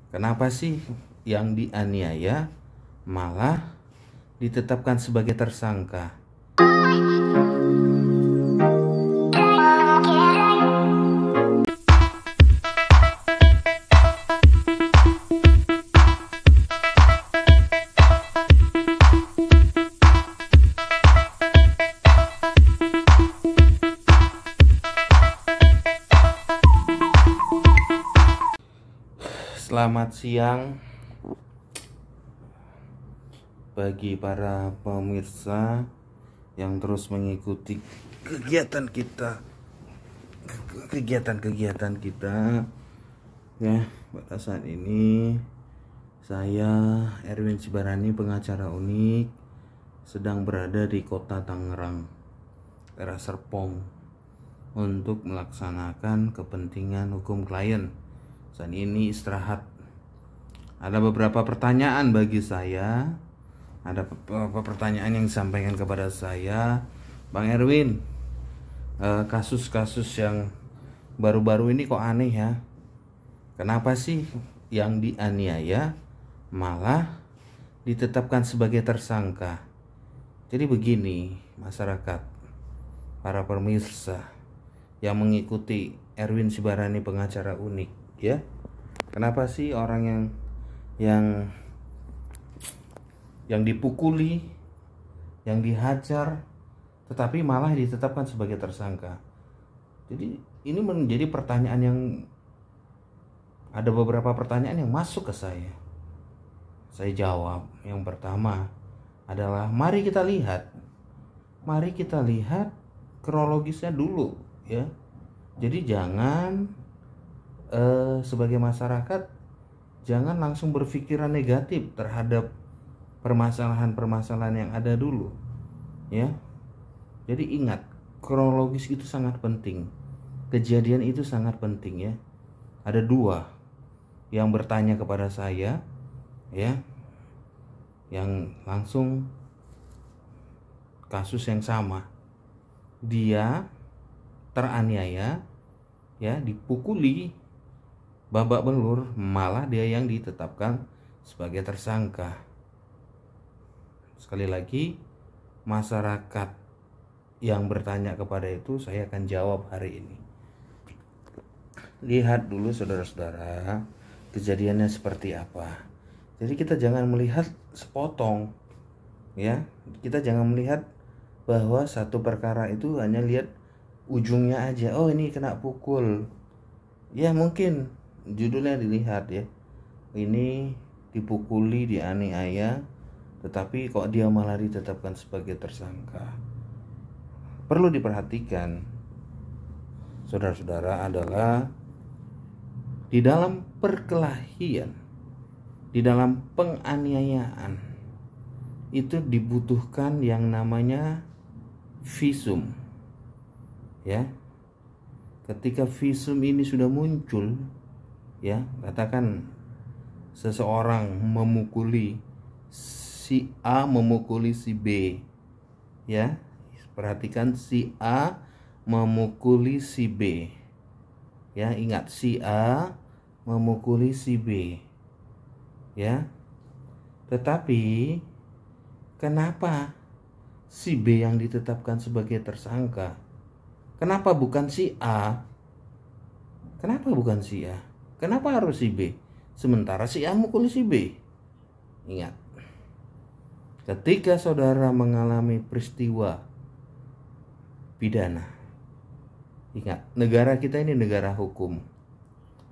Kenapa sih yang dianiaya malah ditetapkan sebagai tersangka? Selamat siang bagi para pemirsa yang terus mengikuti kegiatan kita ya. Pada saat ini saya Erwin Sibarani, pengacara unik, sedang berada di kota Tangerang, daerah Serpong, untuk melaksanakan kepentingan hukum klien. Saat ini istirahat. Ada beberapa pertanyaan bagi saya. Ada beberapa pertanyaan yang disampaikan kepada saya, Bang Erwin. Kasus-kasus yang baru-baru ini kok aneh ya? Kenapa sih yang dianiaya malah ditetapkan sebagai tersangka? Jadi begini, masyarakat, para pemirsa yang mengikuti Erwin Sibarani, pengacara unik, ya. Kenapa sih orang yang dipukuli, yang dihajar, tetapi malah ditetapkan sebagai tersangka? Jadi ini menjadi pertanyaan yang ada beberapa pertanyaan yang masuk ke saya. Saya jawab. Yang pertama adalah mari kita lihat kronologisnya dulu, ya. Jadi jangan sebagai masyarakat jangan langsung berpikiran negatif terhadap permasalahan-permasalahan yang ada dulu, ya. Jadi ingat, kronologis itu sangat penting. Kejadian itu sangat penting, ya. Ada dua yang bertanya kepada saya, ya, yang langsung kasus yang sama. Dia teraniaya, ya, dipukuli babak belur, malah dia yang ditetapkan sebagai tersangka. Sekali lagi, masyarakat yang bertanya kepada itu saya akan jawab hari ini. Lihat dulu saudara-saudara, kejadiannya seperti apa. Jadi kita jangan melihat sepotong, ya. Kita jangan melihat bahwa satu perkara itu hanya lihat ujungnya aja. Oh, ini kena pukul. Ya, mungkin judulnya dilihat, ya. Ini dipukuli, dianiaya, tetapi kok dia malah ditetapkan sebagai tersangka. Perlu diperhatikan, saudara-saudara, adalah di dalam perkelahian, di dalam penganiayaan, itu dibutuhkan yang namanya visum, ya. Ketika visum ini sudah muncul, ya, katakan seseorang memukuli si A, memukuli si B, ya. Perhatikan, si A memukuli si B, ya. Ingat, si A memukuli si B, ya. Tetapi kenapa si B yang ditetapkan sebagai tersangka? Kenapa bukan si A? Kenapa bukan si A? Kenapa harus si B? Sementara si A mukuli si B. Ingat, ketika saudara mengalami peristiwa pidana, ingat, negara kita ini negara hukum.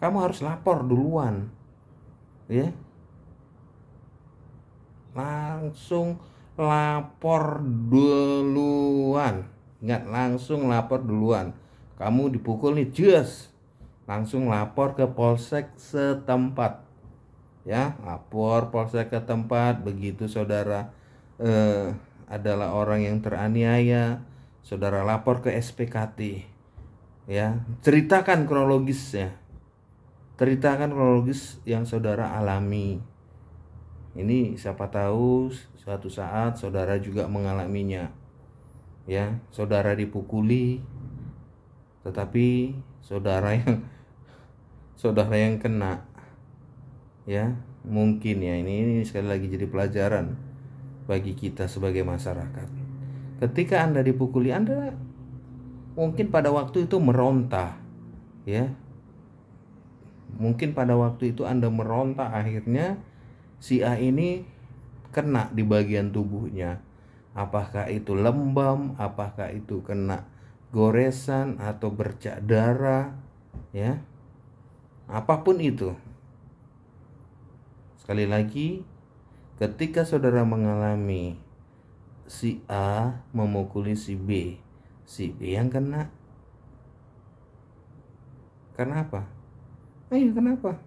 Kamu harus lapor duluan, ya. Langsung lapor duluan. Ingat, langsung lapor duluan. Kamu dipukul nih, just langsung lapor ke polsek setempat, ya. Lapor polsek ke tempat. Begitu saudara adalah orang yang teraniaya, saudara lapor ke SPKT, ya. Ceritakan kronologisnya, ceritakan kronologis yang saudara alami. Ini siapa tahu suatu saat saudara juga mengalaminya, ya. Saudara dipukuli, tetapi saudara yang kena, Ya, mungkin ya ini sekali lagi jadi pelajaran bagi kita sebagai masyarakat. Ketika Anda dipukuli, Anda mungkin pada waktu itu meronta, ya. Mungkin pada waktu itu Anda meronta, akhirnya si A ini kena di bagian tubuhnya. Apakah itu lembam, apakah itu kena goresan atau bercak darah, ya. Apapun itu. Sekali lagi, ketika saudara mengalami si A memukuli si B yang kena. Karena apa? Kenapa?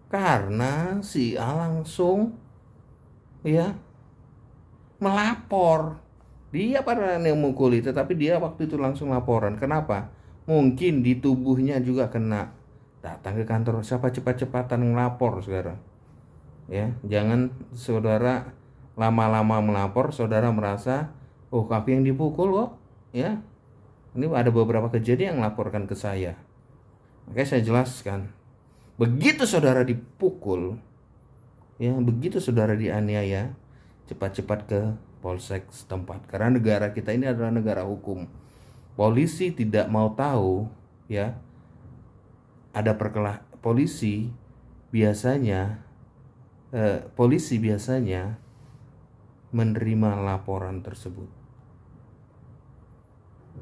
Karena si A langsung ya melapor. Dia pada yang memukuli, tetapi dia waktu itu langsung laporan. Kenapa? Mungkin di tubuhnya juga kena. Datang ke kantor, siapa cepat-cepatan ngelapor sekarang. Ya, jangan saudara lama-lama melapor, saudara merasa kaki yang dipukul kok, ya. Ini ada beberapa kejadian yang laporkan ke saya. Oke, saya jelaskan. Begitu saudara dipukul, ya, begitu saudara dianiaya, cepat-cepat ke polsek setempat. Karena negara kita ini adalah negara hukum. Polisi tidak mau tahu, ya. Ada polisi biasanya menerima laporan tersebut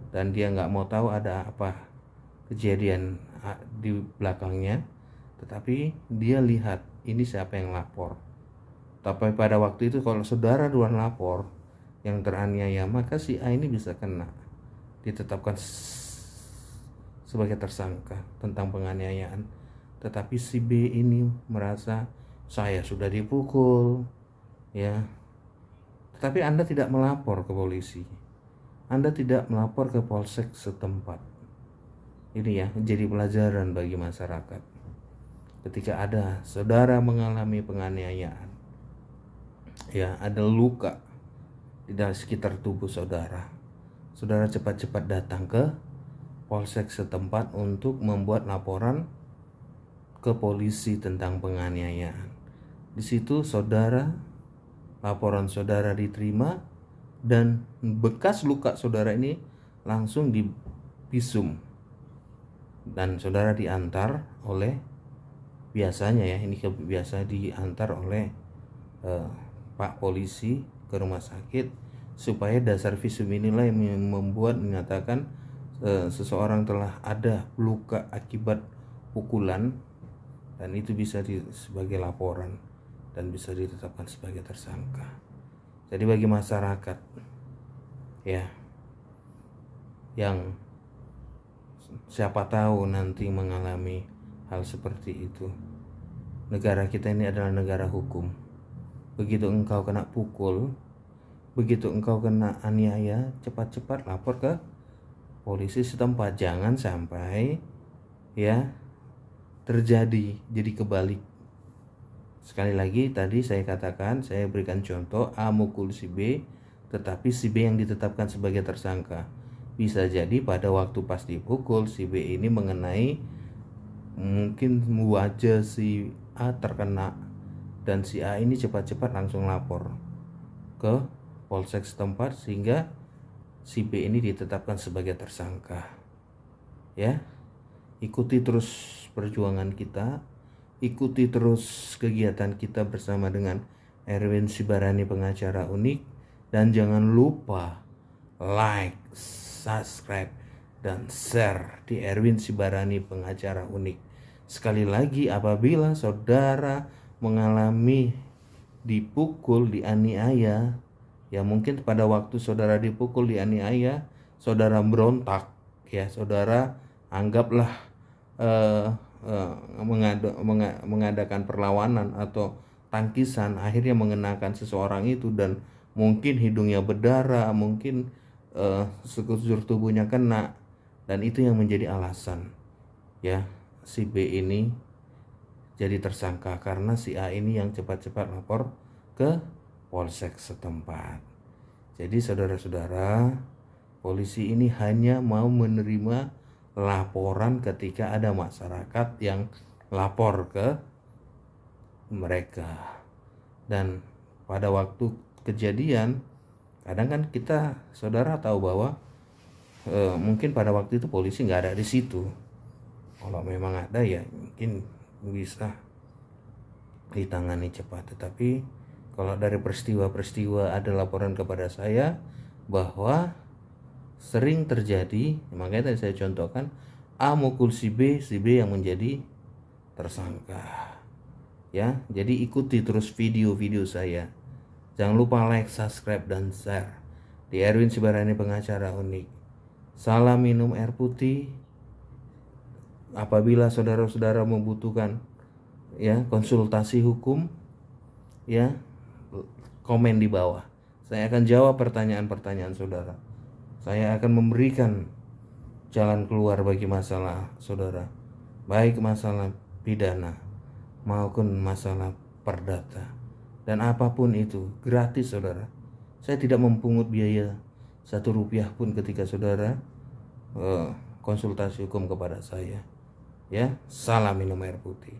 dan dia nggak mau tahu ada apa kejadian di belakangnya, tetapi dia lihat ini siapa yang lapor. Tapi pada waktu itu kalau saudara duluan lapor yang teraniaya, maka si A ini bisa kena, ditetapkan sebagai tersangka tentang penganiayaan. Tetapi si B ini merasa saya sudah dipukul, ya. Tetapi Anda tidak melapor ke polisi. Anda tidak melapor ke polsek setempat. Ini ya, jadi pelajaran bagi masyarakat. Ketika ada saudara mengalami penganiayaan, ya, ada luka di dalam sekitar tubuh saudara, saudara cepat-cepat datang ke polsek setempat untuk membuat laporan ke polisi tentang penganiayaan. Di situ laporan saudara diterima dan bekas luka saudara ini langsung divisum dan saudara diantar oleh, biasanya ya, ini biasa diantar oleh Pak Polisi ke rumah sakit, supaya dasar visum inilah yang menyatakan seseorang telah ada luka akibat pukulan, dan itu bisa sebagai laporan dan bisa ditetapkan sebagai tersangka. Jadi bagi masyarakat ya yang siapa tahu nanti mengalami hal seperti itu, negara kita ini adalah negara hukum. Begitu engkau kena pukul, begitu engkau kena aniaya, cepat-cepat lapor ke polisi setempat. Jangan sampai ya terjadi jadi kebalik. Sekali lagi tadi saya katakan, saya berikan contoh A mukul si B, tetapi si B yang ditetapkan sebagai tersangka. Bisa jadi pada waktu pas dipukul si B ini mengenai mungkin wajah si A terkena, dan si A ini cepat-cepat langsung lapor ke polsek setempat sehingga si B ini ditetapkan sebagai tersangka. Ya, ikuti terus perjuangan kita, ikuti terus kegiatan kita bersama dengan Erwin Sibarani Pengacara Unik, dan jangan lupa like, subscribe, dan share di Erwin Sibarani Pengacara Unik. Sekali lagi, apabila saudara mengalami dipukul, dianiaya, ya mungkin pada waktu saudara dipukul, dianiaya, saudara berontak, ya saudara anggaplah mengadakan perlawanan atau tangkisan, akhirnya mengenakan seseorang itu, dan mungkin hidungnya berdarah, mungkin sekujur tubuhnya kena, dan itu yang menjadi alasan ya si B ini jadi tersangka karena si A ini yang cepat-cepat lapor ke polsek setempat. Jadi saudara-saudara, polisi ini hanya mau menerima laporan ketika ada masyarakat yang lapor ke mereka. Dan pada waktu kejadian, kadang kan kita saudara tahu bahwa mungkin pada waktu itu polisi nggak ada di situ. Kalau memang ada ya mungkin bisa ditangani cepat. Tetapi kalau dari peristiwa-peristiwa ada laporan kepada saya bahwa sering terjadi, makanya tadi saya contohkan A mukul si B yang menjadi tersangka. Ya, jadi ikuti terus video-video saya. Jangan lupa like, subscribe, dan share. Di Erwin Sibarani Pengacara Unik. Salam minum air putih. Apabila saudara-saudara membutuhkan ya konsultasi hukum, ya komen di bawah. Saya akan jawab pertanyaan-pertanyaan saudara. Saya akan memberikan jalan keluar bagi masalah saudara, baik masalah pidana maupun masalah perdata, dan apapun itu gratis saudara. Saya tidak memungut biaya 1 rupiah pun ketika saudara konsultasi hukum kepada saya. Ya, salam minum air putih.